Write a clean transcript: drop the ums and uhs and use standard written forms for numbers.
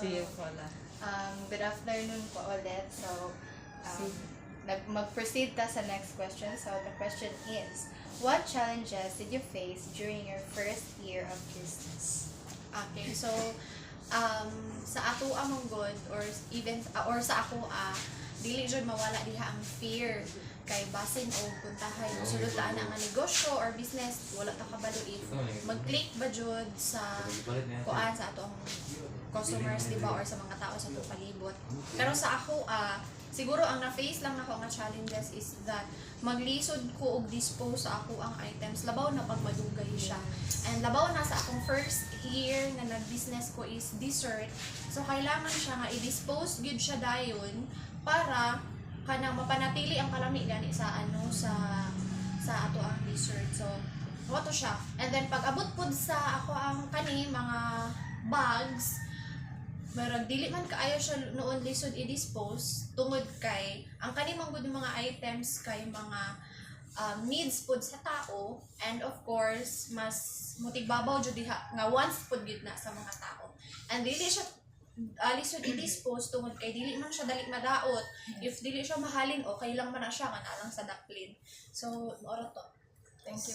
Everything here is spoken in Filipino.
Sige, Paula. Good afternoon po ulit. So, mag-proceed ta sa next question. So, the question is, what challenges did you face during your first year of business? Okay, so sa ako among good or even or sa ako dili jud mawala diha ang fear kay basin o puntahay sulod ta na nga negosyo or business wala ta kabalo if mag-click ba jud sa kuan sa atong customers di ba or sa mga tao sa atong palibot. Pero sa ako siguro ang na-face lang nako nga challenges is that maglisod ko og dispose sa ako ang items labaw na pag madugay siya. And labaw na sa akong first year na nag-business ko is dessert. So kailangan siya nga i-dispose gyud siya dayon para kanang mapanatili ang kalami gani sa sa ato ang dessert. So wato siya. And then pag abot pud sa ako ang kani mga bags, pero dili man kaayo siya noon lisod i-dispose tungod kay ang kanimang gud mga items kay mga needs pud sa tao, and of course mas motibabaw jud diha nga wants pud gid na sa mga tao. And dili siya lisod i-dispose tungod kay dili man siya dali madaot. If dili siya mahalin okay lang man na siya nga na lang sa daplin. So oro to. Thank you.